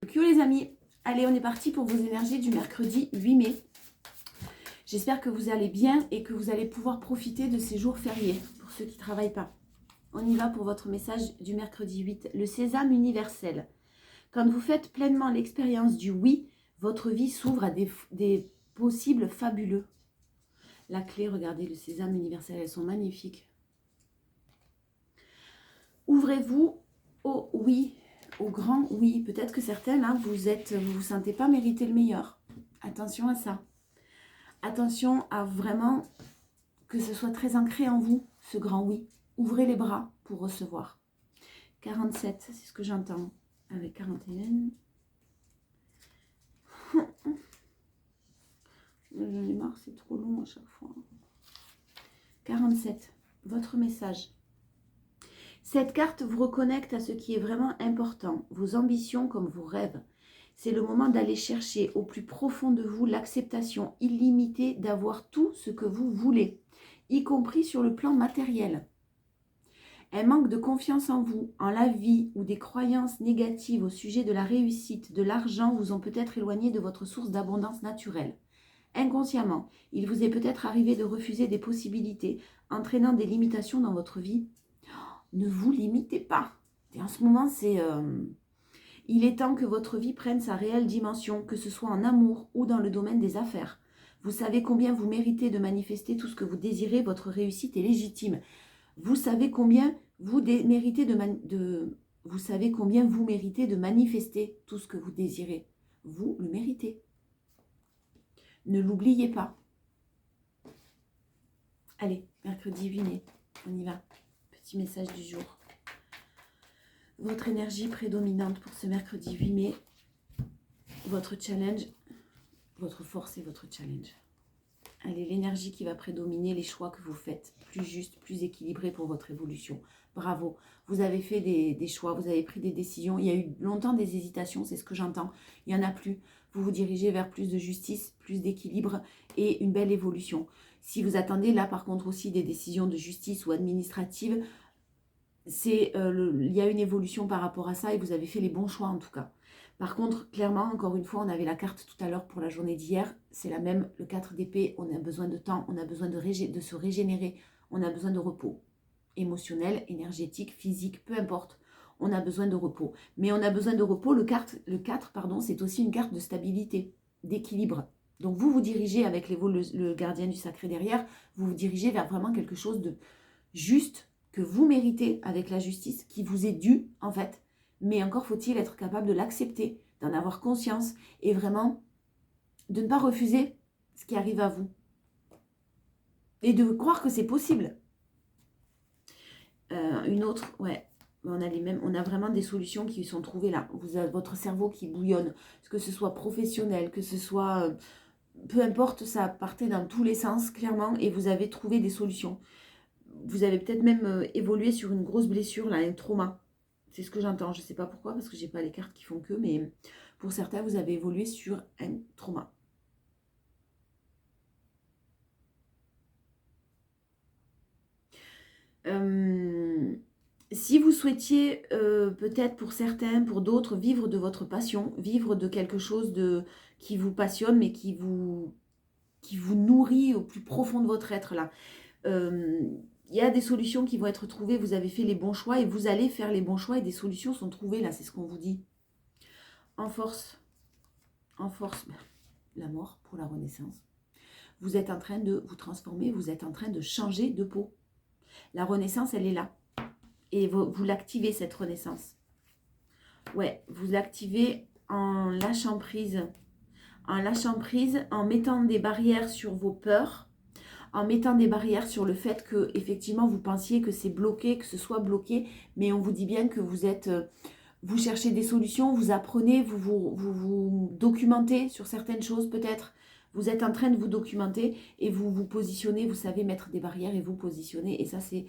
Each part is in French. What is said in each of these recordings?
Donc yo les amis, allez on est parti pour vos énergies du mercredi 8 mai. J'espère que vous allez bien et que vous allez pouvoir profiter de ces jours fériés pour ceux qui ne travaillent pas. On y va pour votre message du mercredi 8. Le sésame universel. Quand vous faites pleinement l'expérience du oui, votre vie s'ouvre à des possibles fabuleux. La clé, regardez, le sésame universel, elles sont magnifiques. Ouvrez-vous au oui, au grand oui. Peut-être que certains, là, vous vous sentez pas mériter le meilleur. Attention à ça. Attention à vraiment que ce soit très ancré en vous, ce grand oui. Ouvrez les bras pour recevoir. 47, c'est ce que j'entends. Avec 41. J'en ai marre, c'est trop long à chaque fois. 47, votre message. Cette carte vous reconnecte à ce qui est vraiment important, vos ambitions comme vos rêves. C'est le moment d'aller chercher au plus profond de vous l'acceptation illimitée d'avoir tout ce que vous voulez, y compris sur le plan matériel. Un manque de confiance en vous, en la vie ou des croyances négatives au sujet de la réussite, de l'argent vous ont peut-être éloigné de votre source d'abondance naturelle. Inconsciemment, il vous est peut-être arrivé de refuser des possibilités, entraînant des limitations dans votre vie. Ne vous limitez pas. Et en ce moment, il est temps que votre vie prenne sa réelle dimension, que ce soit en amour ou dans le domaine des affaires. Vous savez combien vous méritez de manifester tout ce que vous désirez, votre réussite est légitime. Vous savez combien vous méritez vous savez combien vous méritez de manifester tout ce que vous désirez. Vous le méritez. Ne l'oubliez pas. Allez, mercredi 8 mai, on y va. Petit message du jour. Votre énergie prédominante pour ce mercredi 8 mai, votre challenge, votre force et votre challenge. Allez, l'énergie qui va prédominer, les choix que vous faites, plus juste, plus équilibré pour votre évolution. Bravo, vous avez fait des choix, vous avez pris des décisions. Il y a eu longtemps des hésitations, c'est ce que j'entends. Il n'y en a plus. Vous vous dirigez vers plus de justice, plus d'équilibre et une belle évolution. Si vous attendez là par contre aussi des décisions de justice ou administratives, il y a une évolution par rapport à ça et vous avez fait les bons choix en tout cas. Par contre, clairement, encore une fois, on avait la carte tout à l'heure pour la journée d'hier. C'est la même, le 4 d'épée. On a besoin de temps, on a besoin de se régénérer. On a besoin de repos émotionnel, énergétique, physique, peu importe. On a besoin de repos. Mais on a besoin de repos. Le 4, c'est aussi une carte de stabilité, d'équilibre. Donc vous vous dirigez avec le gardien du sacré derrière, vous vous dirigez vers vraiment quelque chose de juste que vous méritez avec la justice, qui vous est due en fait. Mais encore faut-il être capable de l'accepter, d'en avoir conscience et vraiment de ne pas refuser ce qui arrive à vous. Et de croire que c'est possible. Une autre, ouais, on a vraiment des solutions qui sont trouvées là. Vous avez votre cerveau qui bouillonne, que ce soit professionnel, que ce soit... peu importe, ça partait dans tous les sens, clairement, et vous avez trouvé des solutions. Vous avez peut-être même évolué sur une grosse blessure, là, un trauma. C'est ce que j'entends. Je ne sais pas pourquoi, parce que je n'ai pas les cartes qui font que, mais pour certains, vous avez évolué sur un trauma. Si vous souhaitiez, peut-être pour certains, pour d'autres, vivre de votre passion, vivre de quelque chose qui vous passionne, mais qui vous nourrit au plus profond de votre être, là. Il y a des solutions qui vont être trouvées, vous avez fait les bons choix et vous allez faire les bons choix et des solutions sont trouvées, là, c'est ce qu'on vous dit. En force, la mort pour la renaissance. Vous êtes en train de vous transformer, vous êtes en train de changer de peau. La renaissance, elle est là. Et vous l'activez, cette renaissance. Ouais, vous l'activez en lâchant prise. En mettant des barrières sur vos peurs, en mettant des barrières sur le fait que, effectivement, vous pensiez que c'est bloqué, que ce soit bloqué, mais on vous dit bien que vous cherchez des solutions, vous apprenez, vous documentez sur certaines choses peut-être. Vous êtes en train de vous documenter et vous vous positionnez, vous savez mettre des barrières et vous positionner. Et ça, c'est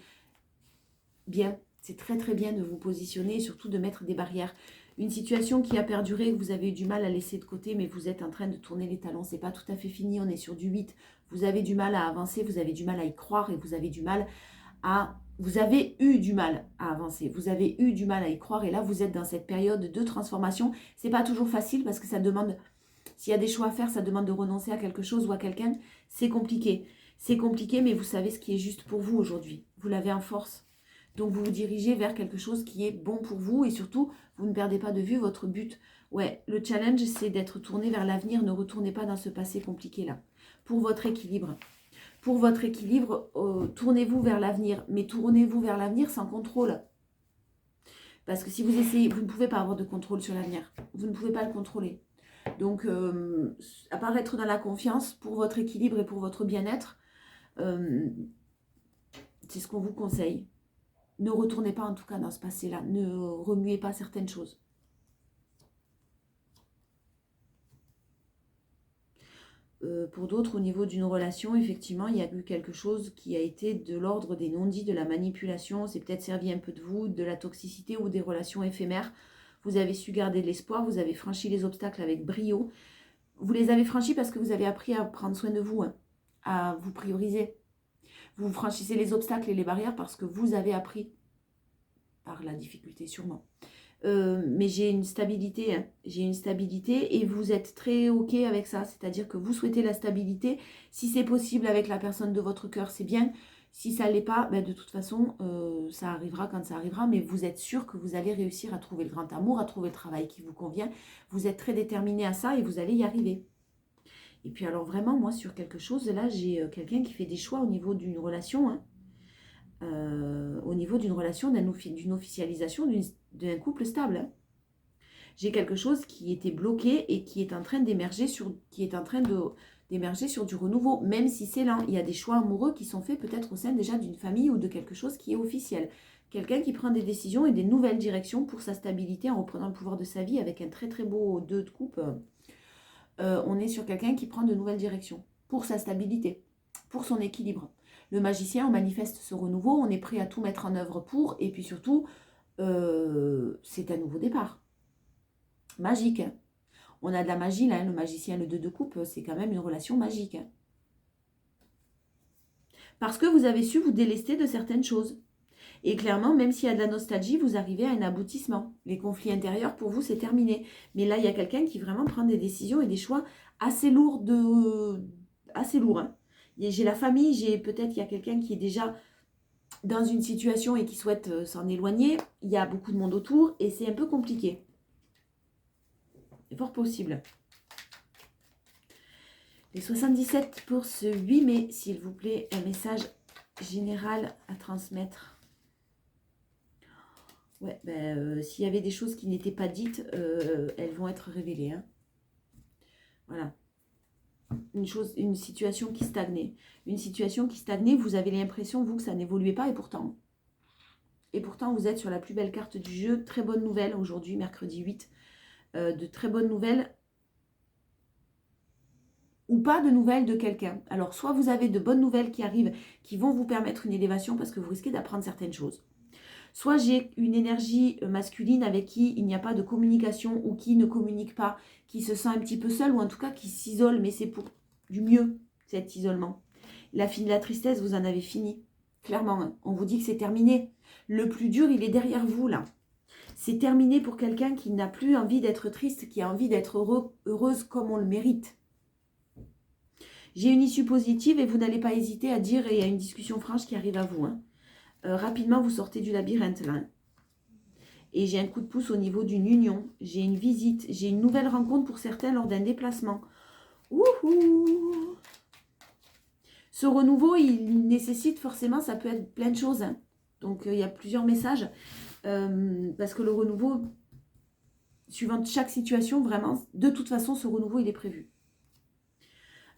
bien, c'est très très bien de vous positionner et surtout de mettre des barrières. Une situation qui a perduré, que vous avez eu du mal à laisser de côté, mais vous êtes en train de tourner les talons. C'est pas tout à fait fini, on est sur du 8. Vous avez du mal à avancer, vous avez du mal à y croire et vous avez du mal à vous avez eu du mal à avancer, vous avez eu du mal à y croire, et là vous êtes dans cette période de transformation. C'est pas toujours facile parce que ça demande, s'il y a des choix à faire, ça demande de renoncer à quelque chose ou à quelqu'un. C'est compliqué. C'est compliqué, mais vous savez ce qui est juste pour vous aujourd'hui. Vous l'avez en force. Donc vous vous dirigez vers quelque chose qui est bon pour vous, et surtout, vous ne perdez pas de vue votre but. Ouais, le challenge, c'est d'être tourné vers l'avenir. Ne retournez pas dans ce passé compliqué-là. Pour votre équilibre. Pour votre équilibre, tournez-vous vers l'avenir. Mais tournez-vous vers l'avenir sans contrôle. Parce que si vous essayez, vous ne pouvez pas avoir de contrôle sur l'avenir. Vous ne pouvez pas le contrôler. Donc, à part être dans la confiance, pour votre équilibre et pour votre bien-être, c'est ce qu'on vous conseille. Ne retournez pas en tout cas dans ce passé-là. Ne remuez pas certaines choses. Pour d'autres, au niveau d'une relation, effectivement, il y a eu quelque chose qui a été de l'ordre des non-dits, de la manipulation. C'est peut-être servi un peu de vous, de la toxicité ou des relations éphémères. Vous avez su garder de l'espoir, vous avez franchi les obstacles avec brio. Vous les avez franchis parce que vous avez appris à prendre soin de vous, hein, à vous prioriser. Vous franchissez les obstacles et les barrières parce que vous avez appris, par la difficulté sûrement. Mais j'ai une stabilité, hein. J'ai une stabilité et vous êtes très ok avec ça, c'est-à-dire que vous souhaitez la stabilité. Si c'est possible avec la personne de votre cœur, c'est bien. Si ça ne l'est pas, ben de toute façon, ça arrivera quand ça arrivera, mais vous êtes sûr que vous allez réussir à trouver le grand amour, à trouver le travail qui vous convient. Vous êtes très déterminé à ça et vous allez y arriver. Et puis alors vraiment, moi, sur quelque chose, là, j'ai quelqu'un qui fait des choix au niveau d'une relation, hein. Au niveau d'une relation, d'une officialisation d'un couple stable, hein. J'ai quelque chose qui était bloqué et qui est en train d'émerger sur du renouveau, même si c'est lent. Il y a des choix amoureux qui sont faits peut-être au sein déjà d'une famille ou de quelque chose qui est officiel. Quelqu'un qui prend des décisions et des nouvelles directions pour sa stabilité en reprenant le pouvoir de sa vie avec un très très beau 2 de coupe. On est sur quelqu'un qui prend de nouvelles directions pour sa stabilité, pour son équilibre. Le magicien, on manifeste ce renouveau, on est prêt à tout mettre en œuvre pour, et puis surtout, c'est un nouveau départ. Magique, hein. On a de la magie là, hein. Le magicien, le 2 de coupe, c'est quand même une relation magique, hein. Parce que vous avez su vous délester de certaines choses. Et clairement, même s'il y a de la nostalgie, vous arrivez à un aboutissement. Les conflits intérieurs, pour vous, c'est terminé. Mais là, il y a quelqu'un qui vraiment prend des décisions et des choix assez lourds, assez lourds, hein. J'ai la famille, peut-être il y a quelqu'un qui est déjà dans une situation et qui souhaite s'en éloigner. Il y a beaucoup de monde autour et c'est un peu compliqué. C'est fort possible. Les 77 pour ce 8 mai, s'il vous plaît, un message général à transmettre. Ouais, s'il y avait des choses qui n'étaient pas dites, elles vont être révélées, hein. Voilà. Une situation qui stagnait. Une situation qui stagnait, vous avez l'impression, vous, que ça n'évoluait pas, et pourtant, vous êtes sur la plus belle carte du jeu. Très bonne nouvelle aujourd'hui, mercredi 8. De très bonnes nouvelles. Ou pas de nouvelles de quelqu'un. Alors, soit vous avez de bonnes nouvelles qui arrivent, qui vont vous permettre une élévation parce que vous risquez d'apprendre certaines choses. Soit j'ai une énergie masculine avec qui il n'y a pas de communication ou qui ne communique pas, qui se sent un petit peu seul ou en tout cas qui s'isole, mais c'est pour du mieux, cet isolement. La tristesse, vous en avez fini. Clairement, hein. On vous dit que c'est terminé. Le plus dur, il est derrière vous, là. C'est terminé pour quelqu'un qui n'a plus envie d'être triste, qui a envie d'être heureuse comme on le mérite. J'ai une issue positive et vous n'allez pas hésiter à dire, et il y a une discussion franche qui arrive à vous, hein. Rapidement, vous sortez du labyrinthe, là. Et j'ai un coup de pouce au niveau d'une union. J'ai une visite. J'ai une nouvelle rencontre pour certains lors d'un déplacement. Wouhou! Ce renouveau, il nécessite forcément, ça peut être plein de choses, hein. Donc, il y a plusieurs messages. Parce que le renouveau, suivant chaque situation, vraiment, de toute façon, ce renouveau, il est prévu.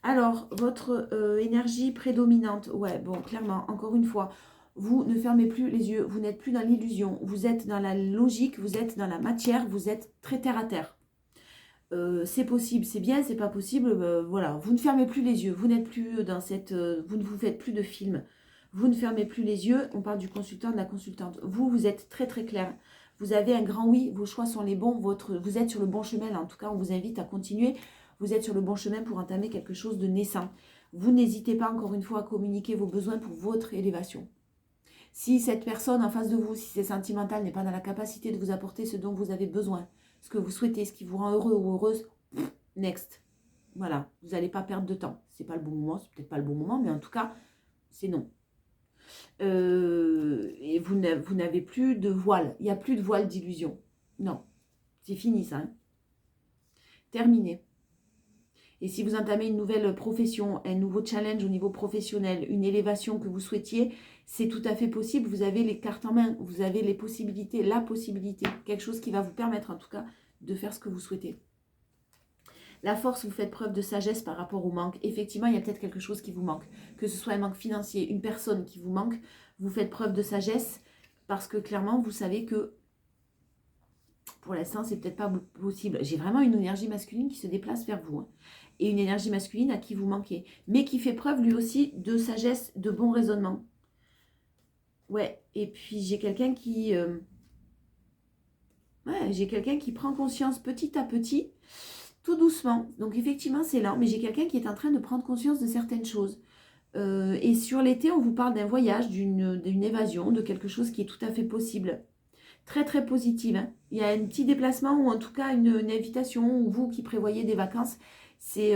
Alors, votre énergie prédominante. Ouais, bon, clairement, encore une fois, vous ne fermez plus les yeux, vous n'êtes plus dans l'illusion, vous êtes dans la logique, vous êtes dans la matière, vous êtes très terre à terre. C'est possible, c'est bien, c'est pas possible, voilà. Vous ne fermez plus les yeux, vous n'êtes plus dans cette... vous ne vous faites plus de film. Vous ne fermez plus les yeux, on parle du consultant, de la consultante. Vous êtes très très clair. Vous avez un grand oui, vos choix sont les bons, vous êtes sur le bon chemin, là. En tout cas, on vous invite à continuer. Vous êtes sur le bon chemin pour entamer quelque chose de naissant. Vous n'hésitez pas, encore une fois, à communiquer vos besoins pour votre élévation. Si cette personne en face de vous, si c'est sentimental, n'est pas dans la capacité de vous apporter ce dont vous avez besoin, ce que vous souhaitez, ce qui vous rend heureux ou heureuse, next. Voilà, vous n'allez pas perdre de temps. C'est pas le bon moment, c'est peut-être pas le bon moment, mais en tout cas, c'est non. Et vous n'avez plus de voile. Il n'y a plus de voile d'illusion. Non, c'est fini ça. Hein. Terminé. Et si vous entamez une nouvelle profession, un nouveau challenge au niveau professionnel, une élévation que vous souhaitiez, c'est tout à fait possible. Vous avez les cartes en main, vous avez les possibilités, la possibilité, quelque chose qui va vous permettre en tout cas de faire ce que vous souhaitez. La force, vous faites preuve de sagesse par rapport au manque. Effectivement, il y a peut-être quelque chose qui vous manque. Que ce soit un manque financier, une personne qui vous manque, vous faites preuve de sagesse parce que clairement, vous savez que pour l'instant, c'est peut-être pas possible. J'ai vraiment une énergie masculine qui se déplace vers vous. Hein. Et une énergie masculine à qui vous manquez. Mais qui fait preuve lui aussi de sagesse, de bon raisonnement. Ouais, et puis j'ai quelqu'un qui... j'ai quelqu'un qui prend conscience petit à petit, tout doucement. Donc effectivement, c'est lent, mais j'ai quelqu'un qui est en train de prendre conscience de certaines choses. Et sur l'été, on vous parle d'un voyage, d'une évasion, de quelque chose qui est tout à fait possible. Très très positive. Hein. Il y a un petit déplacement ou en tout cas une invitation, ou vous qui prévoyez des vacances, c'est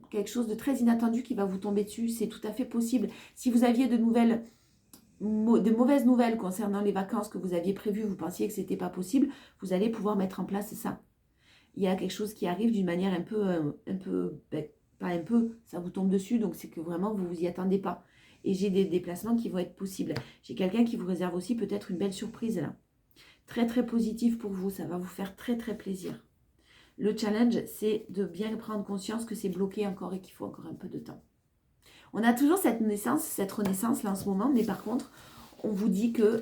quelque chose de très inattendu qui va vous tomber dessus. C'est tout à fait possible. Si vous aviez de mauvaises nouvelles concernant les vacances que vous aviez prévues, vous pensiez que ce n'était pas possible, vous allez pouvoir mettre en place ça. Il y a quelque chose qui arrive d'une manière pas un peu, ça vous tombe dessus, donc c'est que vraiment vous vous y attendez pas. Et j'ai des déplacements qui vont être possibles. J'ai quelqu'un qui vous réserve aussi peut-être une belle surprise là. Très très positif pour vous, ça va vous faire très très plaisir. Le challenge, c'est de bien prendre conscience que c'est bloqué encore et qu'il faut encore un peu de temps. On a toujours cette renaissance là en ce moment, mais par contre, on vous dit que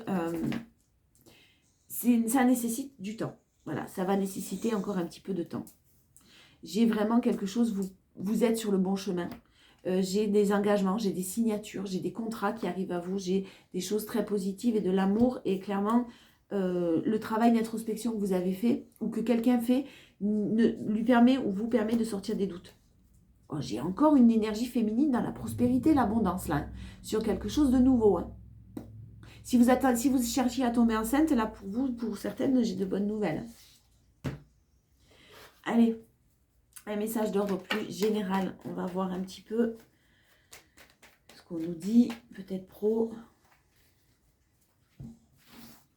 ça nécessite du temps. Voilà, ça va nécessiter encore un petit peu de temps. J'ai vraiment quelque chose, vous êtes sur le bon chemin. J'ai des engagements, j'ai des signatures, j'ai des contrats qui arrivent à vous, j'ai des choses très positives et de l'amour. Et clairement, le travail d'introspection que vous avez fait ou que quelqu'un fait lui permet ou vous permet de sortir des doutes. Oh, j'ai encore une énergie féminine dans la prospérité, l'abondance, là, sur quelque chose de nouveau. Hein. Si vous cherchiez à tomber enceinte, là, pour vous, pour certaines, j'ai de bonnes nouvelles. Allez, un message d'ordre plus général. On va voir un petit peu ce qu'on nous dit, peut-être pro.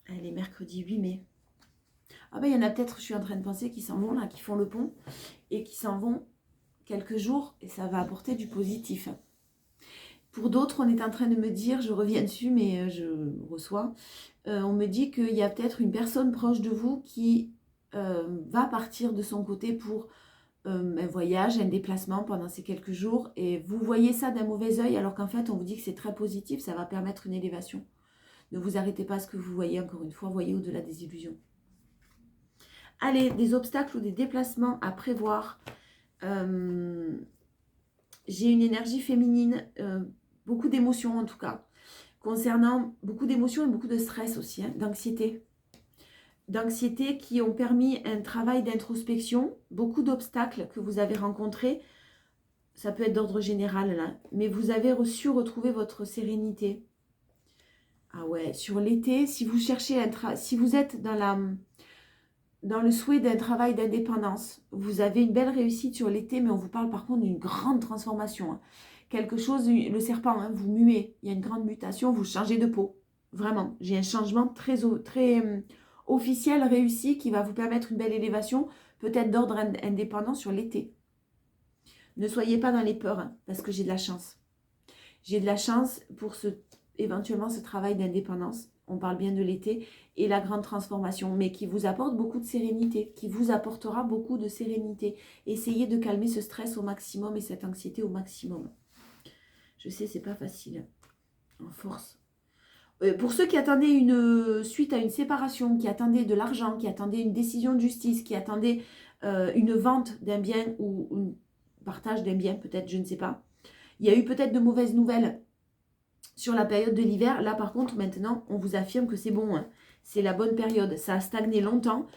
Allez, mercredi 8 mai. Ah ben, il y en a peut-être, je suis en train de penser, qui s'en vont, là, qui font le pont, et qui s'en vont quelques jours, et ça va apporter du positif. Pour d'autres, on est en train de me dire, je reviens dessus, mais je reçois, on me dit qu'il y a peut-être une personne proche de vous qui va partir de son côté pour un voyage, un déplacement pendant ces quelques jours, et vous voyez ça d'un mauvais œil, alors qu'en fait, on vous dit que c'est très positif, ça va permettre une élévation. Ne vous arrêtez pas à ce que vous voyez, encore une fois, voyez au-delà des illusions. Allez, des obstacles ou des déplacements à prévoir. J'ai une énergie féminine, beaucoup d'émotions en tout cas, concernant beaucoup d'émotions et beaucoup de stress aussi, hein, d'anxiété. D'anxiété qui ont permis un travail d'introspection, beaucoup d'obstacles que vous avez rencontrés, ça peut être d'ordre général là, mais vous avez su retrouver votre sérénité. Ah ouais, sur l'été, si vous cherchez si vous êtes dans le souhait d'un travail d'indépendance, vous avez une belle réussite sur l'été, mais on vous parle par contre d'une grande transformation. Hein. Quelque chose, le serpent, hein, vous muez, il y a une grande mutation, vous changez de peau. Vraiment, j'ai un changement très officiel, réussi, qui va vous permettre une belle élévation, peut-être d'ordre indépendant sur l'été. Ne soyez pas dans les peurs, hein, parce que j'ai de la chance. J'ai de la chance pour éventuellement ce travail d'indépendance. On parle bien de l'été et la grande transformation, mais qui vous apporte beaucoup de sérénité, qui vous apportera beaucoup de sérénité. Essayez de calmer ce stress au maximum et cette anxiété au maximum. Je sais, c'est pas facile. En force. Pour ceux qui attendaient une suite à une séparation, qui attendaient de l'argent, qui attendaient une décision de justice, qui attendaient une vente d'un bien ou un partage d'un bien, peut-être, je ne sais pas. Il y a eu peut-être de mauvaises nouvelles sur la période de l'hiver. Là, par contre, maintenant, on vous affirme que c'est bon. Hein. C'est la bonne période. Ça a stagné longtemps.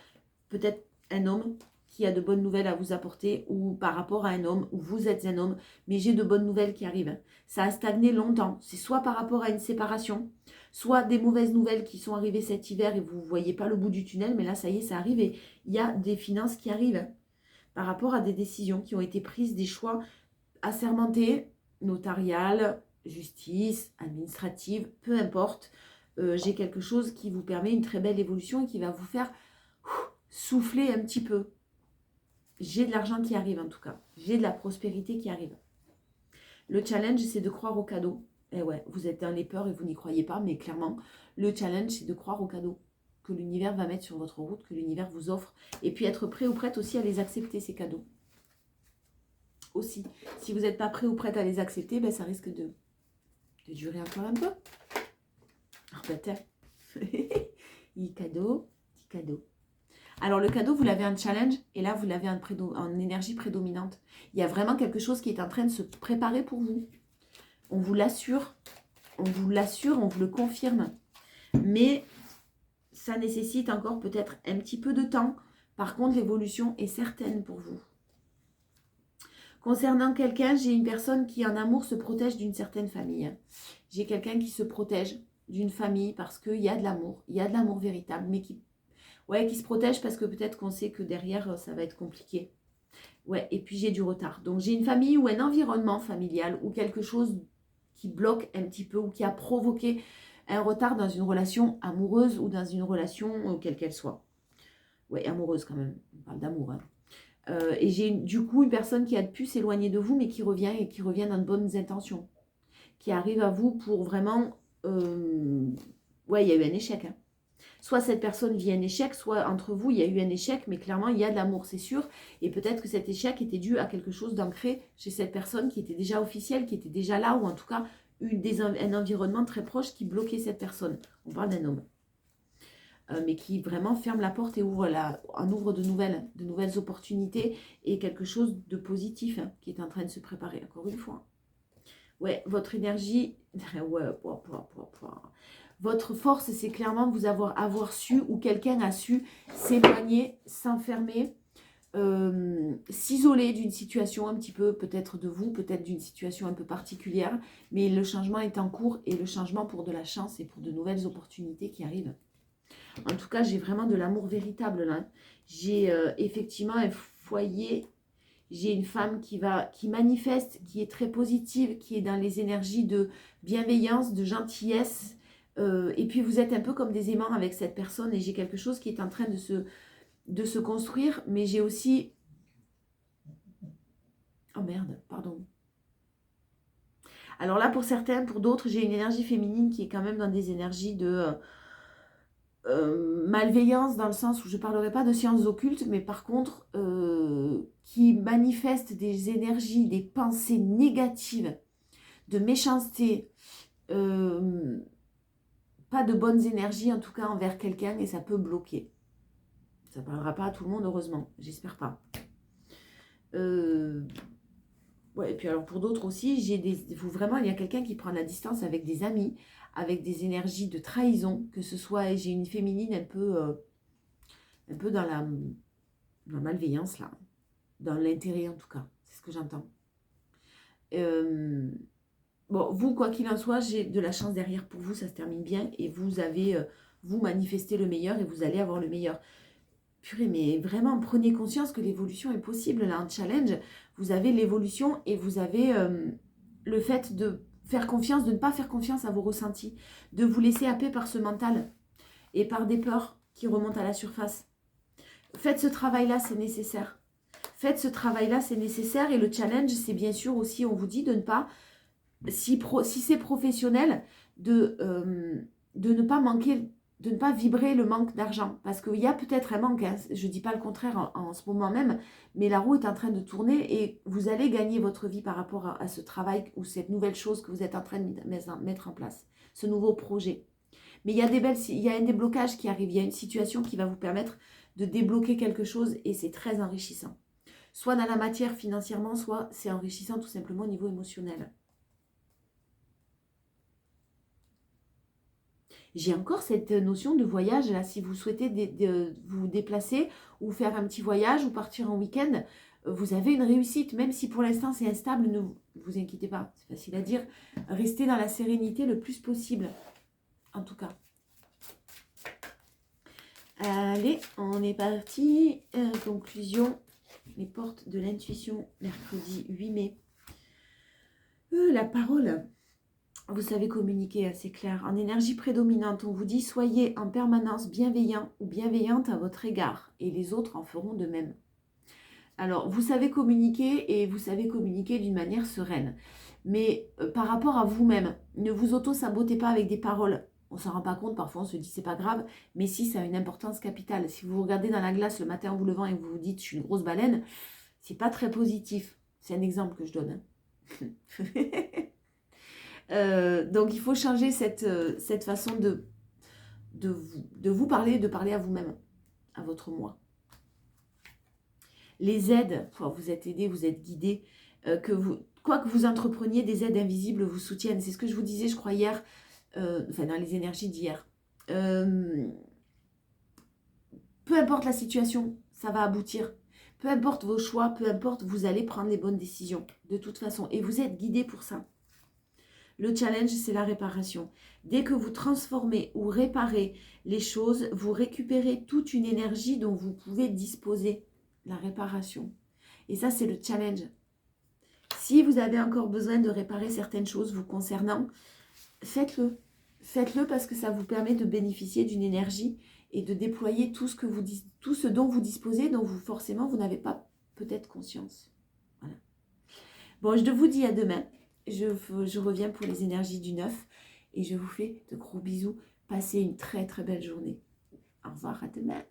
Peut-être un homme qui a de bonnes nouvelles à vous apporter ou par rapport à un homme ou vous êtes un homme. Mais j'ai de bonnes nouvelles qui arrivent. Ça a stagné longtemps. C'est soit par rapport à une séparation, soit des mauvaises nouvelles qui sont arrivées cet hiver et vous ne voyez pas le bout du tunnel, mais là, ça y est, ça arrive et il y a des finances qui arrivent par rapport à des décisions qui ont été prises, des choix assermentés, notariales, justice, administrative, peu importe. J'ai quelque chose qui vous permet une très belle évolution et qui va vous faire souffler un petit peu. J'ai de l'argent qui arrive en tout cas. J'ai de la prospérité qui arrive. Le challenge, c'est de croire au cadeau. Et ouais, vous êtes dans les peurs et vous n'y croyez pas, mais clairement, le challenge, c'est de croire au cadeau que l'univers va mettre sur votre route, que l'univers vous offre. Et puis être prêt ou prête aussi à les accepter, ces cadeaux. Aussi, si vous n'êtes pas prêt ou prête à les accepter, ben, ça risque de durer encore un peu. Ah ben tiens, cadeau, petit cadeau. Alors le cadeau, vous l'avez en challenge et là, vous l'avez en énergie prédominante. Il y a vraiment quelque chose qui est en train de se préparer pour vous. On vous l'assure, on vous le confirme. Mais ça nécessite encore peut-être un petit peu de temps. Par contre, l'évolution est certaine pour vous. Concernant quelqu'un, j'ai une personne qui en amour se protège d'une certaine famille. J'ai quelqu'un qui se protège d'une famille parce qu'il y a de l'amour véritable, mais qui se protège parce que peut-être qu'on sait que derrière, ça va être compliqué. Ouais, et puis j'ai du retard. Donc j'ai une famille ou un environnement familial ou quelque chose qui bloque un petit peu ou qui a provoqué un retard dans une relation amoureuse ou dans une relation quelle qu'elle soit. Ouais, amoureuse quand même. On parle d'amour, hein. Et j'ai du coup une personne qui a pu s'éloigner de vous, mais qui revient et qui revient dans de bonnes intentions. Qui arrive à vous pour vraiment... Ouais, il y a eu un échec. Hein. Soit cette personne vit un échec, soit entre vous, il y a eu un échec, mais clairement, il y a de l'amour, c'est sûr. Et peut-être que cet échec était dû à quelque chose d'ancré chez cette personne qui était déjà officielle, qui était déjà là, ou en tout cas, un environnement très proche qui bloquait cette personne. On parle d'un homme. Mais qui vraiment ferme la porte et ouvre de nouvelles opportunités et quelque chose de positif hein, qui est en train de se préparer, encore une fois. Ouais, votre énergie, ouais, votre force, c'est clairement vous avoir su ou quelqu'un a su s'éloigner, s'enfermer, s'isoler d'une situation un petit peu, peut-être de vous, peut-être d'une situation un peu particulière, mais le changement est en cours et le changement pour de la chance et pour de nouvelles opportunités qui arrivent. En tout cas, j'ai vraiment de l'amour véritable là. J'ai effectivement un foyer, j'ai une femme qui manifeste, qui est très positive, qui est dans les énergies de bienveillance, de gentillesse. Et puis vous êtes un peu comme des aimants avec cette personne et j'ai quelque chose qui est en train de se construire. Mais j'ai aussi... Oh merde, pardon. Alors là, pour certains, pour d'autres, j'ai une énergie féminine qui est quand même dans des énergies de... malveillance dans le sens où je ne parlerai pas de sciences occultes, mais par contre qui manifeste des énergies, des pensées négatives, de méchanceté, pas de bonnes énergies en tout cas envers quelqu'un et ça peut bloquer. Ça ne parlera pas à tout le monde heureusement, j'espère pas. Ouais, et puis alors pour d'autres aussi, vraiment il y a quelqu'un qui prend la distance avec des amis, avec des énergies de trahison, que ce soit, j'ai une féminine un peu dans la malveillance là, dans l'intérêt en tout cas, c'est ce que j'entends. Bon, vous, quoi qu'il en soit, j'ai de la chance derrière pour vous, ça se termine bien et vous avez, vous manifestez le meilleur et vous allez avoir le meilleur. Purée, mais vraiment, prenez conscience que l'évolution est possible là, un challenge. Vous avez l'évolution et vous avez le fait de faire confiance, de ne pas faire confiance à vos ressentis, de vous laisser happer par ce mental et par des peurs qui remontent à la surface. Faites ce travail-là, c'est nécessaire. Faites ce travail-là, c'est nécessaire. Et le challenge, c'est bien sûr aussi, on vous dit de ne pas, si c'est professionnel, de ne pas manquer, de ne pas vibrer le manque d'argent. Parce qu'il y a peut-être un manque, hein, je ne dis pas le contraire en ce moment même, mais la roue est en train de tourner et vous allez gagner votre vie par rapport à ce travail ou cette nouvelle chose que vous êtes en train de mettre en place, ce nouveau projet. Mais il y a un déblocage qui arrive, il y a une situation qui va vous permettre de débloquer quelque chose et c'est très enrichissant. Soit dans la matière financièrement, soit c'est enrichissant tout simplement au niveau émotionnel. J'ai encore cette notion de voyage là, si vous souhaitez vous déplacer ou faire un petit voyage ou partir en week-end, vous avez une réussite, même si pour l'instant c'est instable, ne vous inquiétez pas, c'est facile à dire, restez dans la sérénité le plus possible. en tout cas. Allez, on est parti. Conclusion, les portes de l'intuition, mercredi 8 mai. La parole, vous savez communiquer, c'est clair. En énergie prédominante, on vous dit soyez en permanence bienveillant ou bienveillante à votre égard et les autres en feront de même. Alors, vous savez communiquer et vous savez communiquer d'une manière sereine. Mais par rapport à vous-même, ne vous auto-sabotez pas avec des paroles. On ne s'en rend pas compte, parfois on se dit c'est pas grave, mais si, ça a une importance capitale. Si vous vous regardez dans la glace le matin en vous levant et que vous vous dites je suis une grosse baleine, c'est pas très positif. C'est un exemple que je donne. Donc il faut changer cette façon de vous parler, de parler à vous-même, à votre moi. Les aides, vous êtes aidé, vous êtes guidé, quoi que vous entrepreniez, des aides invisibles vous soutiennent. C'est ce que je vous disais, je crois, hier, dans les énergies d'hier. Peu importe la situation, ça va aboutir. Peu importe vos choix, peu importe, vous allez prendre les bonnes décisions, de toute façon. Et vous êtes guidé pour ça. Le challenge, c'est la réparation. Dès que vous transformez ou réparez les choses, vous récupérez toute une énergie dont vous pouvez disposer. La réparation. Et ça, c'est le challenge. Si vous avez encore besoin de réparer certaines choses vous concernant, faites-le. Faites-le parce que ça vous permet de bénéficier d'une énergie et de déployer tout ce dont vous disposez, dont forcément vous n'avez pas peut-être conscience. Voilà. Bon, je vous dis à demain. Je reviens pour les énergies du 9 et je vous fais de gros bisous. Passez une très très belle journée. Au revoir, à demain.